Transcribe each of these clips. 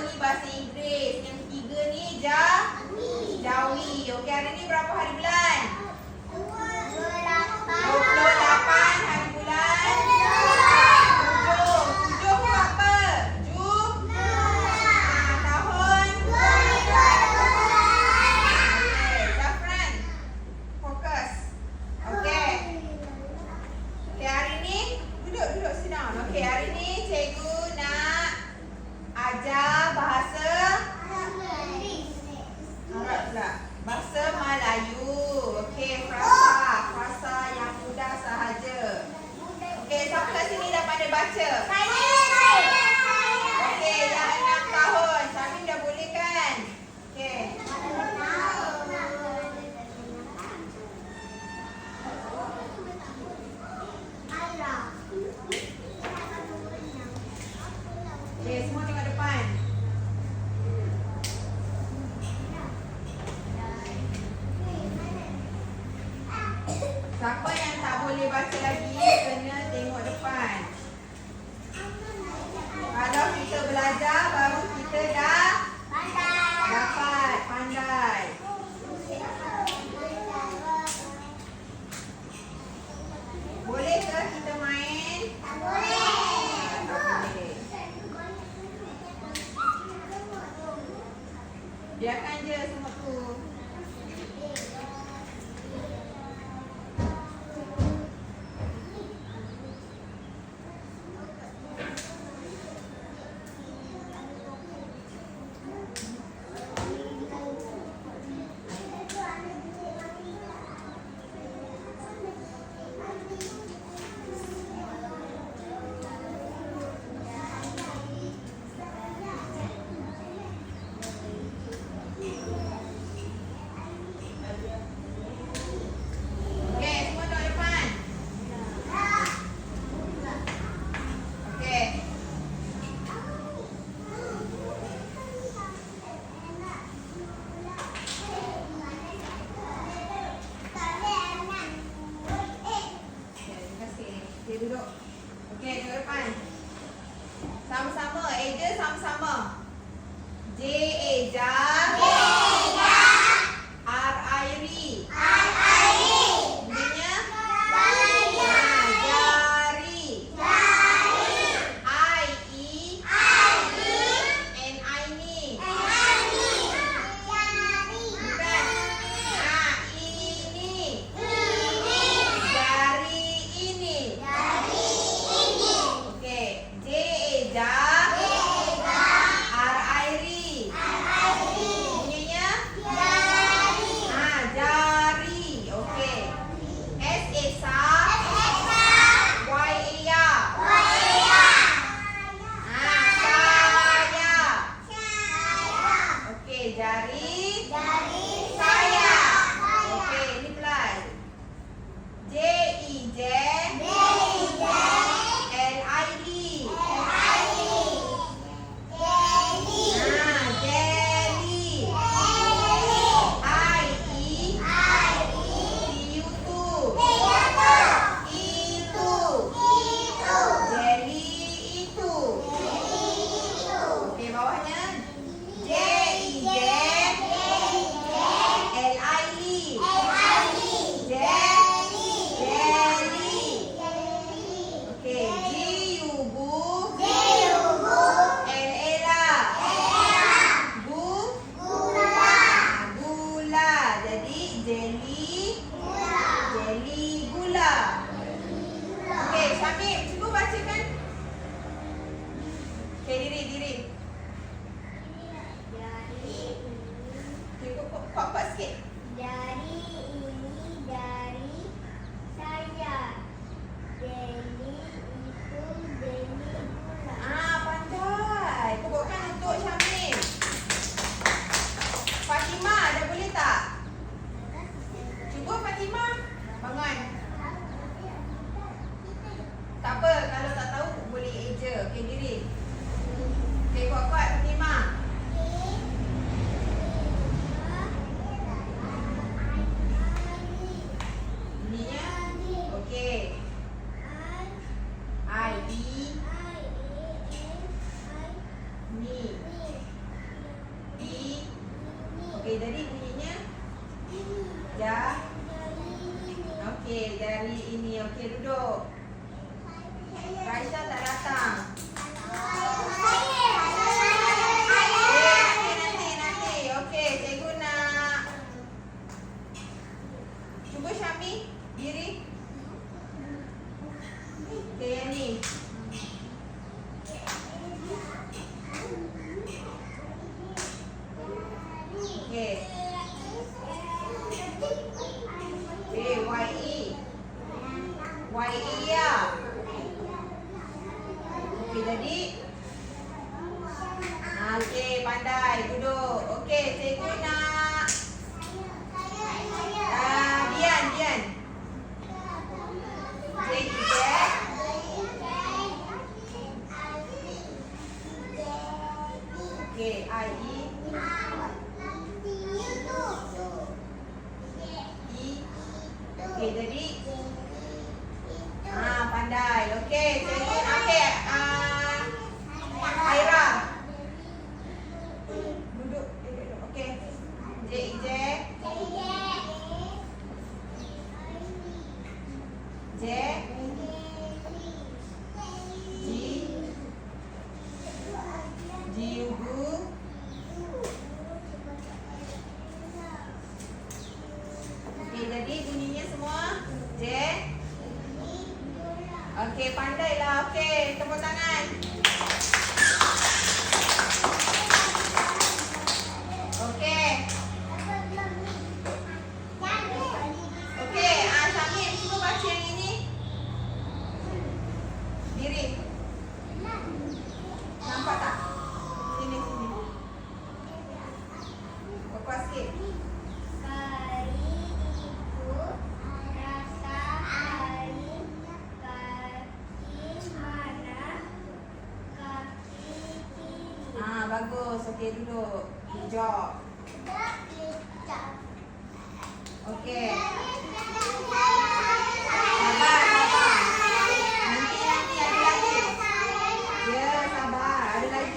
ni bahasa Inggeris. Yang ketiga ni Jawi. Okey, hari ni berapa hari bulan? 28 hari bulan. 7 tu apa? Tahun. Okey, Zafran. Fokus. Okey. Okey, hari ni duduk senang. Okey, hari ni cikgu nak ajar bahasa Arab pula. Bahasa Melayu. Okey, frasa yang mudah sahaja. Okey, siapa kat sini dah pandai baca? Okey, yang 6 tahun. Syamim dah boleh kan? Okey. Okey, semua tengok depan. Siapa yang tak boleh baca lagi, kena tengok depan. Kalau kita belajar, baru kita dah dapat pandai. Boleh ke kita main? Tak boleh. Biarkan je semua tu. Duduk. Okey, tengok depan. Sama-sama. Eja sama-sama. J Eja. R Airi. Bunyinya? Jari. I E. N I ni. Bukan. Ini. Jari ini. Okey, J Eja. R Airi. Bunyinya? Jari. Okey. S Esa. Y Eya. Saya. Okey, jari. Saya. Okey, ni pelan. J I J. L I D. Jelly. I E. Itu. Jelly itu. Okey, bawahnya J I J. L I E. Jelly. Okey, G U Bu. L Ella. Gula. Jadi jelly gula. Okey, Syamim, cuba bacakan. Okey, diri. Cuba kuat-kuat sikit. Dari ini dari saya. Jelly itu jelly gula. Pandai. Pokokkan untuk Syamim. Fatimah, dah boleh tak? Cuba Fatimah. Bangun. Tak apa, kalau tak tahu boleh eja. Okey, diri. Okey, kuat-kuat Fatimah. Okey, jadi bunyinya ja. Okey, jari ini. Okey, duduk. Raisya tak datang. Nanti. Okey, cikgu nak. Cuba Syami diri. Okey, yang ni. Okey. YE ya. Okey, jadi. Okey, pandai. Duduk. Okey, cikgu nak. Dian. Cikgu. Okey, IE. Okey, jadi. Pandai. Okey, cikgu. Okey, Aira. Duduk. Okey. J. Jiugu. Okey, jadi bunyinya semua J. Okey, pandailah. Okey, tepuk tangan. Okey. Okey, Syamil, cuba baca yang ini. Diri. Nampak tak? Sini. Kuat sikit. Bagus. Okey, duduk. Good job. Okey. Sabar. Nanti ada lagi. Ya, sabar. Ada lagi.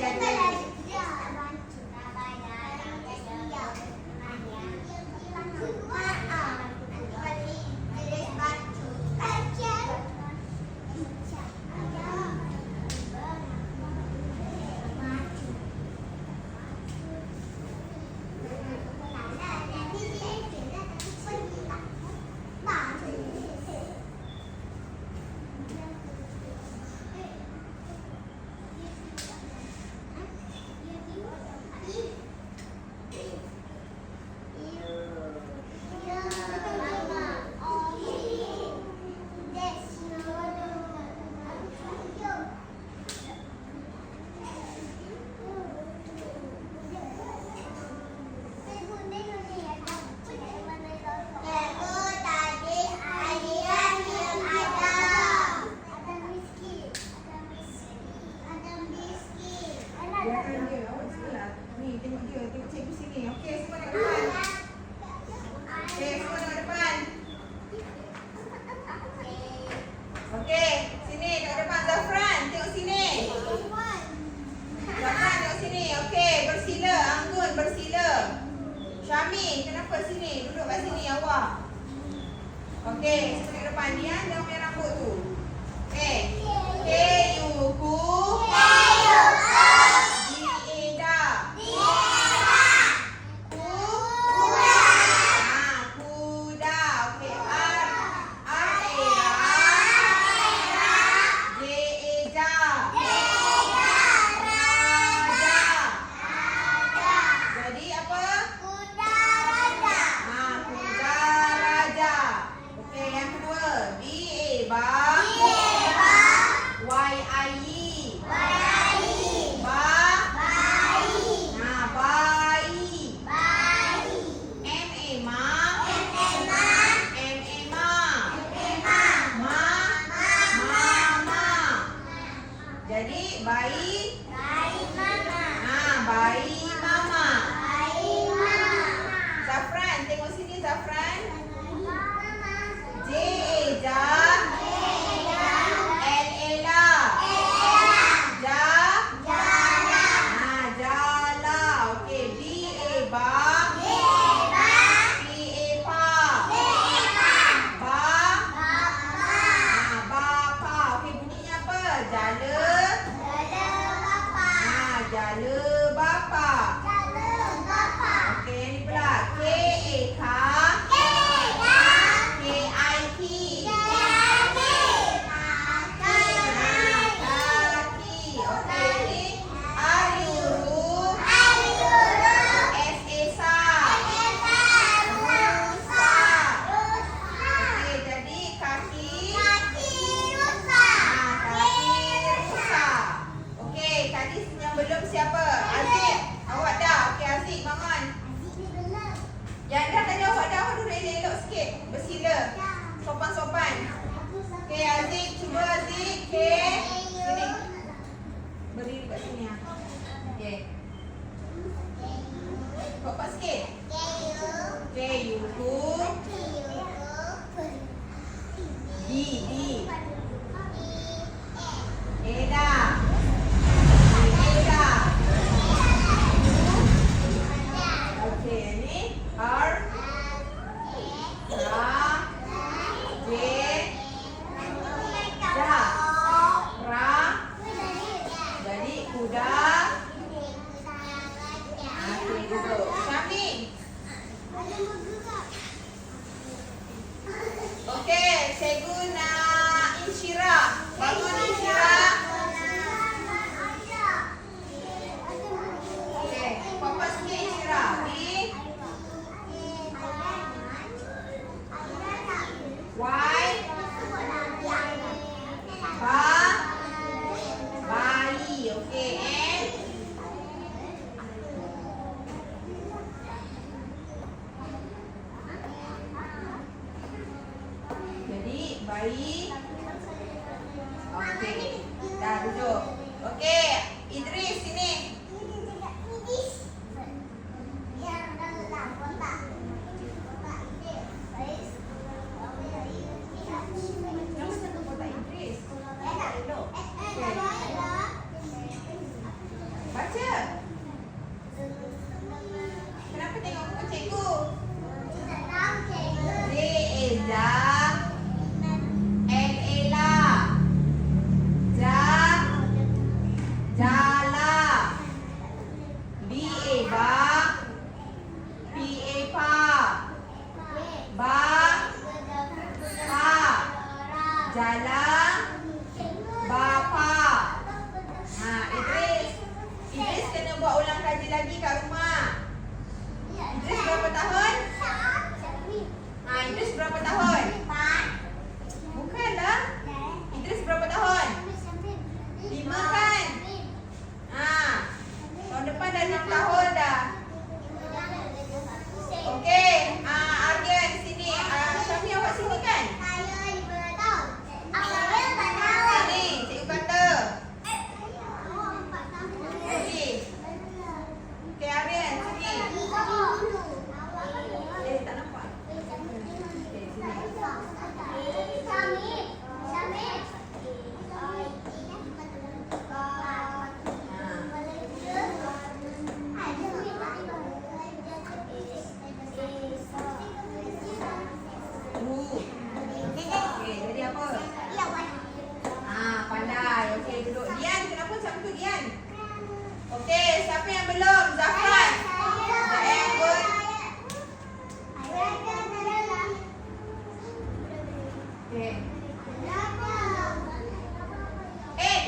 Tengok cikgu sini. Okey, semua nak depan. Okey, sini tengok depan. Zafran, tengok sini. Zafran, tengok sini. Okey, bersila. Anggun, bersila. Syami, kenapa sini? Duduk kat sini awak. Okey, semua tengok depan. Dian, jangan punya rambut tu. Okey. Keyuku. Jadi bayi mama. Bayi mama. Zafran, tengok sini Zafran. J ja. L ela. Ja. Jala. Okey, B ba. Cepat sikit. K, yuku. D, Eda. Eda. Okey, ini R. Ra. J. Ja. Ra. Jadi kuda. Okey, duduk. Syami. Okey, cikgu nak Insyira. Bangun Insyira. Okey, papa sikit Insyira. B. Y. Ba. Bayi. Okey, N. Jadi bayi. Okey. Dah duduk. Okey, Idris sini. Kenapa satu kotak Idris? Baca. Kenapa tengok muka cikgu? J. Eza. L. Ella. Ja. Jala. B. Eba. P. Epa. Ba. Pa. Jala. Bapa. Idris. Idris kena buat ulang kaji lagi kat rumah. Idris berapa tahun? Idris berapa tahun? Bukanlah. Idris berapa tahun? 5 kan? Tahun depan dah 6 tahun dah. Okey, Aryan sini. Syami awak sini kan? Sini, cikgu kata. Okey. Okey, Aryan sini. Tak nampak. Okey, sini. Okey, jadi apa? Pandai. Okey, duduk. Dian, kenapa macam tu Dian? Okey, siapa yang belum? Zafran. Anggun. Okey.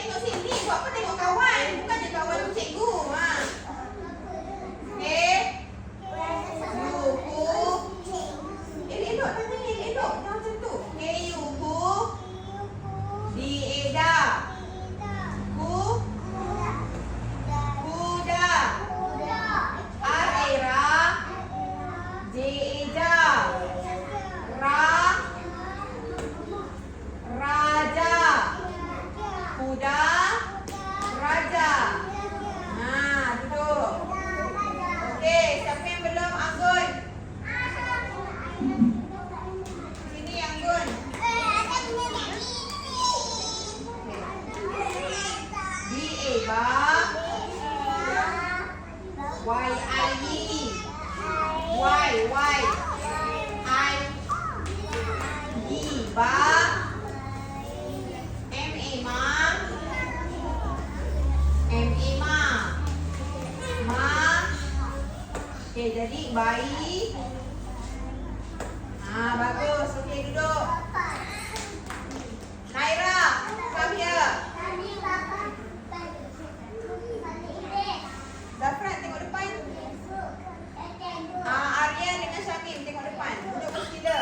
Tengok sini. Buat apa tengok kawan? Bukan je kawan tu cikgu. Okey. Yuku. Elok. Tanya elok. Jangan macam tu. Okey, Yuku. D. Eda. Ku. Kuda. R. Era. J. Eja. Ra. Raja. Kuda. Raja. Duduk. Okey, siapa yang belum? Anggun. Sini Anggun. B. Eva. Y. I. Y. I. E. Ba. M. Emma. M. Emma. Ma. Okey, jadi bayi. Bagus. Okey, duduk. Naira, come here. Zafran, tengok depan. Aryan dengan Syamim, tengok depan. Duduk bersila.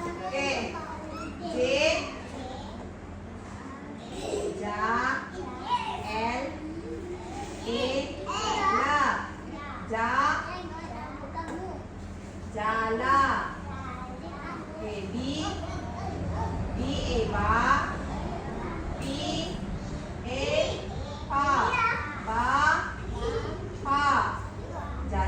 Okey. J. Ja. L. A. La. Ja. Jala. Okey, B. B. Eva. P. A. Pa. Ba. Pa. Ja.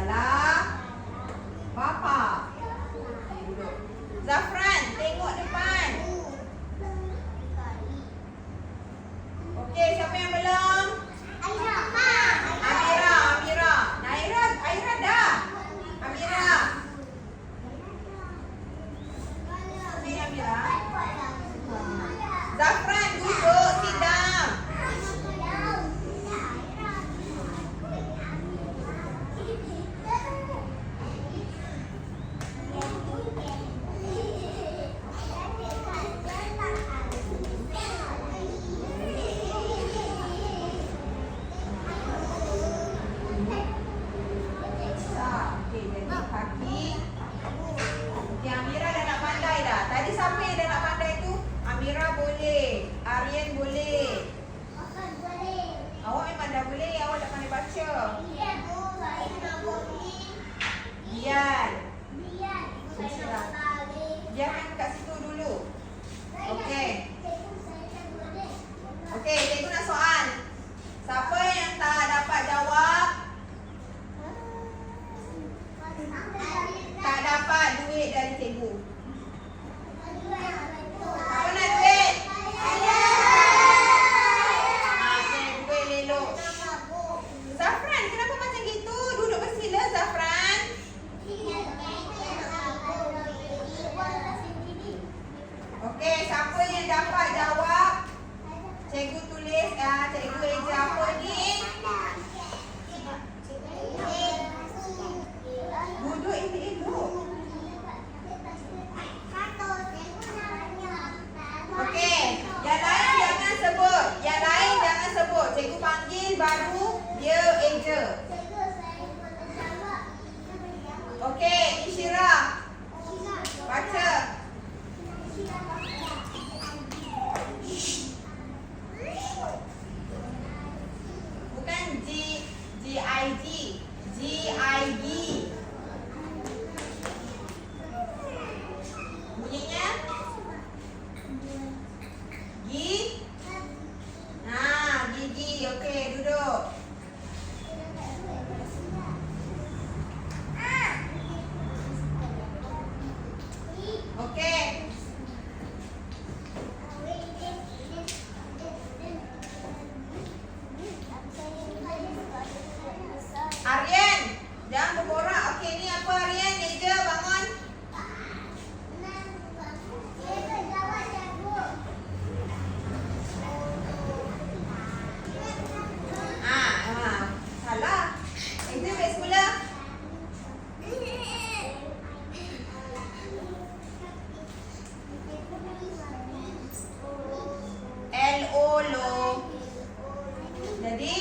Biarkan kat situ dulu. Okey. Okey, cikgu nak soal. Siapa yang tak dapat jawab, tak dapat duit dari cikgu. Siapa nak duit? Okey, duit lelok. Zafran, kenapa macam gitu? Duduk bersila, Zafran. Okey, siapa yang dapat jawab? Cikgu tulis, cikgu eja apa ni? Duduk elok-elok. Okey, yang lain jangan sebut. Yang lain jangan sebut. Cikgu panggil baru dia eja. Okey, Isyirah. Baca. Bukan G-I-G. G-I-G. Bunyinya? Gigi. Okey, duduk. Okey. Aryan, jangan berborak. Okey, ni apa Aryan? Eja, bangun. Salah. Eja balik sekolah. L-O-L-O. Jadi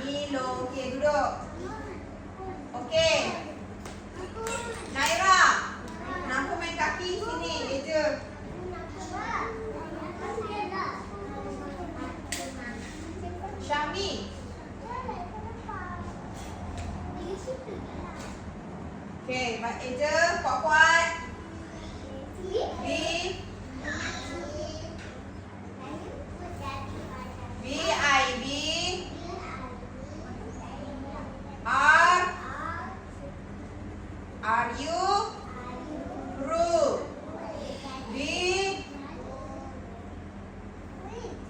Milo. Okey, duduk. Okey. Naira. Kenapa main kaki sini? Eja. Syami. Okey, Eja kuat-kuat. B-I-B. R-U.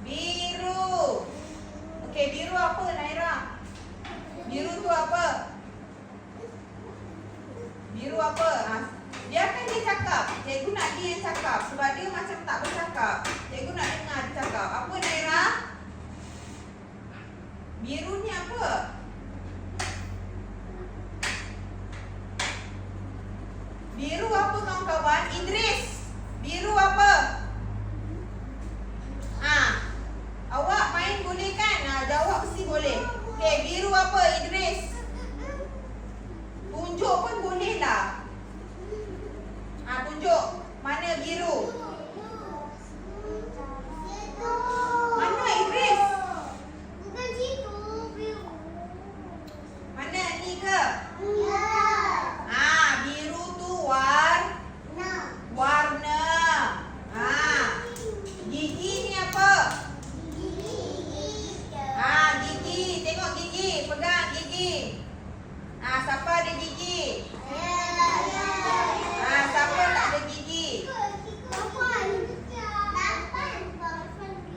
Biru. Okey, biru apa Naira? Biru tu apa? Biru apa? Biarkan dia cakap. Cikgu nak dia yang cakap. Sebab dia macam tak bercakap. Cikgu nak dengar dia cakap. Apa Naira? Biru ni apa? Biru apa kawan-kawan? Idris. Biru apa? Awak main boleh kan? Jawab mesti boleh. Okey, biru apa Idris? Tunjuk pun boleh lah. Tunjuk. Mana biru? Mana Idris? Bukan situ, biru. Mana ni ke? Biru tu warna. Gigi ni apa? Gigi. Tengok gigi. Pegang gigi. Siapa ada gigi? Siapa tak ada gigi?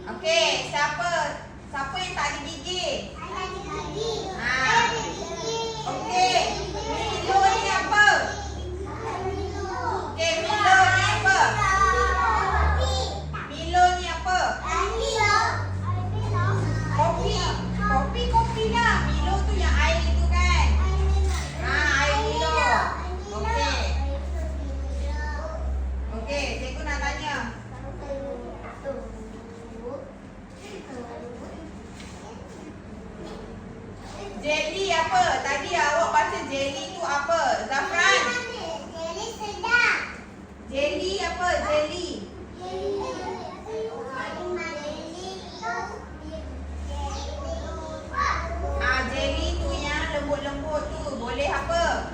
Okey, siapa yang tak ada gigi? Okey, Milo ni apa? Okey, Milo ni apa? Milo ni apa? Kopi lah. Milo tu yang air tu kan? Air Milo. Okey, cikgu nak tanya. Jelly apa? Tadi awak baca jelly tu apa? Zafran? Jelly sedap. Jelly apa? Jelly. Jelly tu yang lembut-lembut tu. Boleh apa?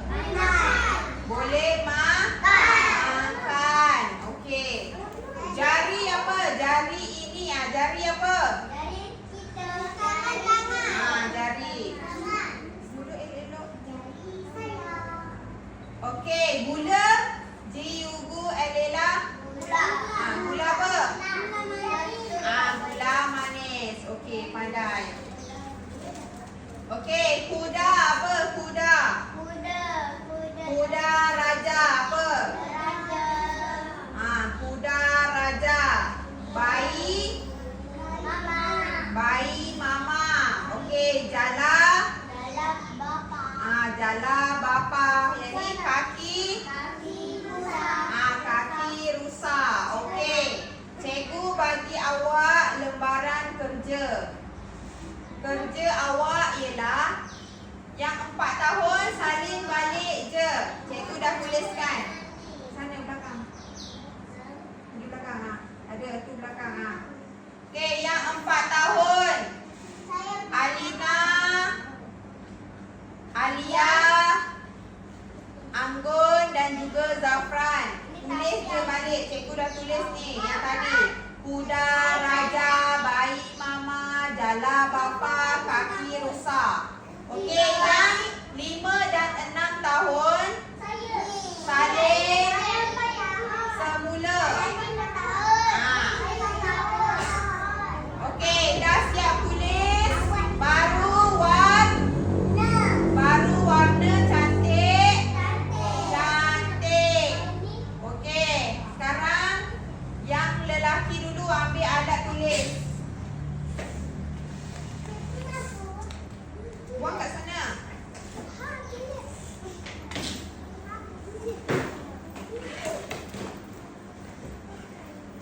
pandai. Okey, kuda apa? Kuda. Kuda raja apa? Kuda raja. Bayi. Bayi mama. Okey, jala. Jala bapa. Yang ni kaki. Kaki rusa. Okey. Cikgu bagi awak lembaran kerja. Kerja awak ialah yang 4 tahun salin balik je. Cikgu dah tuliskan. Sana belakang. Di belakang. Ada tu belakang. Okey, yang 4 tahun. Alina, Alia, Anggun dan juga Zafran. Tulis je balik. Cikgu dah tulis ni yang tadi. Kuda raja, bayi mama, jala bapa, kaki rusa. Okey, yang 5 dan 6 tahun salin semula. Okey, dah siap tulis. Baru warna cantik. Cantik. Okey, sekarang yang lelaki dulu ambil alat tulis. Buang kat sana.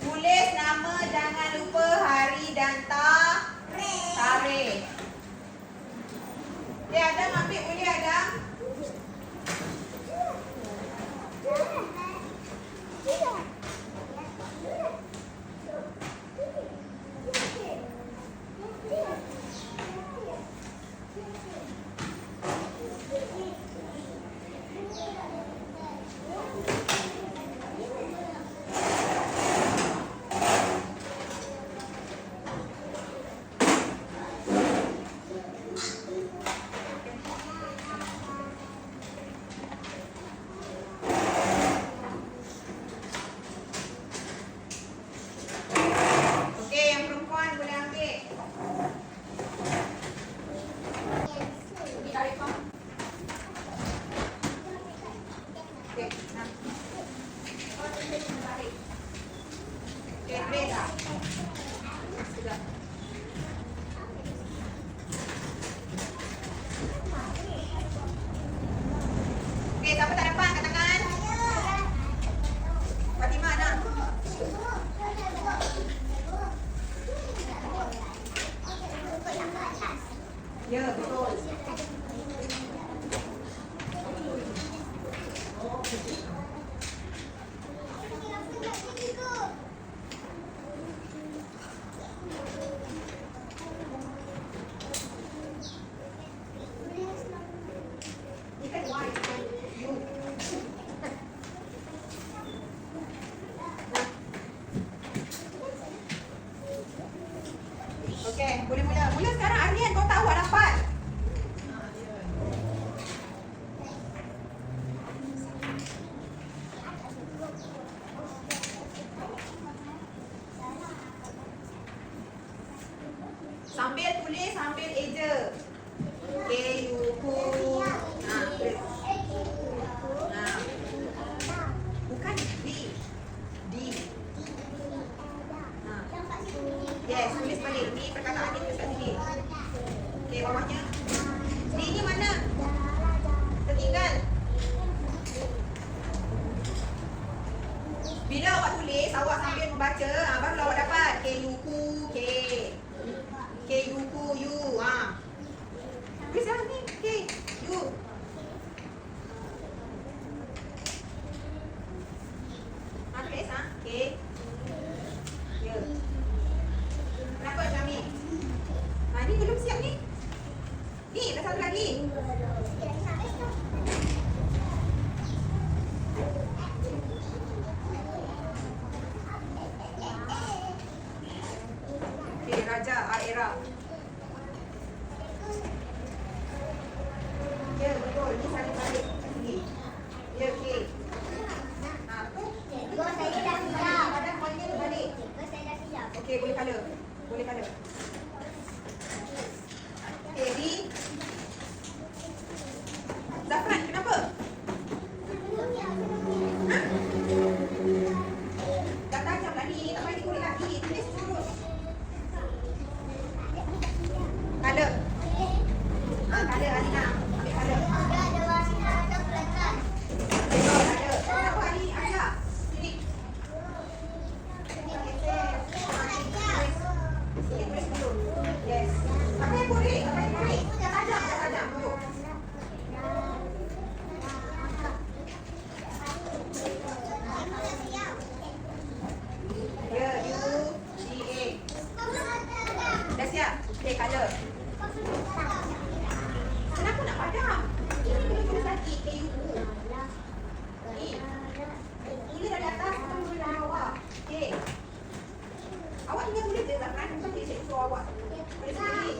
Tulis nama, jangan lupa hari dan tarikh. Okey, Adam ambil boleh Adam? Okey, siapa tak dapat angkat tangan? Fatimah dah. Ya, betul. Okey, boleh mula. Mula sekarang Aryan, kau tahu awak dapat. Sambil tulis, sambil eja. K-U-K. Bukan D. D. Yes, tulis balik. Ni perkataan ni tulis kat sini. Okey, bawahnya. D ni mana? Tertinggal. Bila awak tulis, awak sambil membaca, baru awak dapat. K-U-K. K. K-U-K. U. Tulis lah ni. K. U. Tulis K. Ya. Kenapa Syami? Ni belum siap ni. Ni, dah satu lagi. Okey, Raja, Aira. Ya, betul. Ni salin balik. Sini. Ya, okey. Tu. Saya dah siap. Pada poinnya tu balik. Saya dah siap. Okey, boleh colour. Boleh colour. tarik. Dah padam. Duduk. Ya, UGA. Dah siap? Okay, color. Kenapa nak padam? Ini kena tulis lagi. AU. Ni. Ini dari atas, kita mula dari bawah. Okay. Awak tinggal tulis je belakang. Bukan tulis cikgu suruh awak. Tulis sendiri.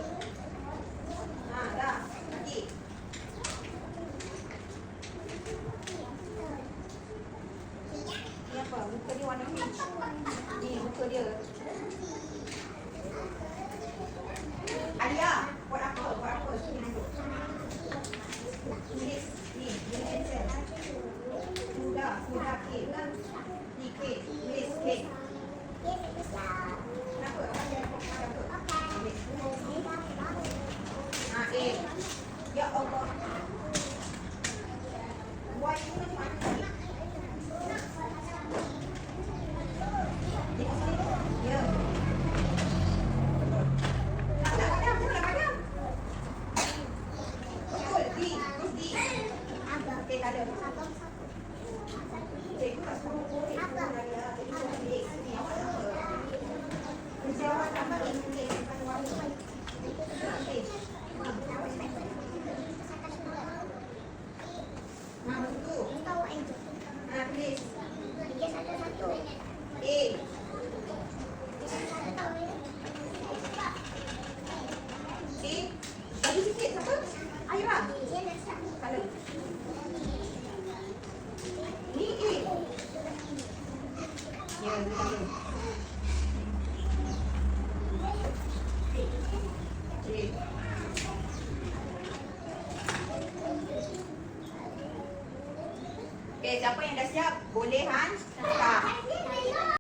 Dah. Lagi. Ni apa? Muka dia warna ni. Ni muka dia. Alia, buat apa? Sini duduk. Tulis. Ni, dia cancel. Sudah, K. Ni K. Tulis K. Kenapa? Tulis. A. Ya Allah. Y ni macam mana ni? Ya. Tak padam. Betul. D. Terus D. Okey, tak ada. Cikgu tak suruh boleh. Cikgu suruh boleh. Sini, awak tak apa. Kerja awak tak apa. Okey, simpan warna. Okey. Betul. Tulis. A. C. Bagi sikit siapa? Aira. Color. Ni A. Ya, ni color. C. Okay, siapa yang dah siap? Boleh, Han?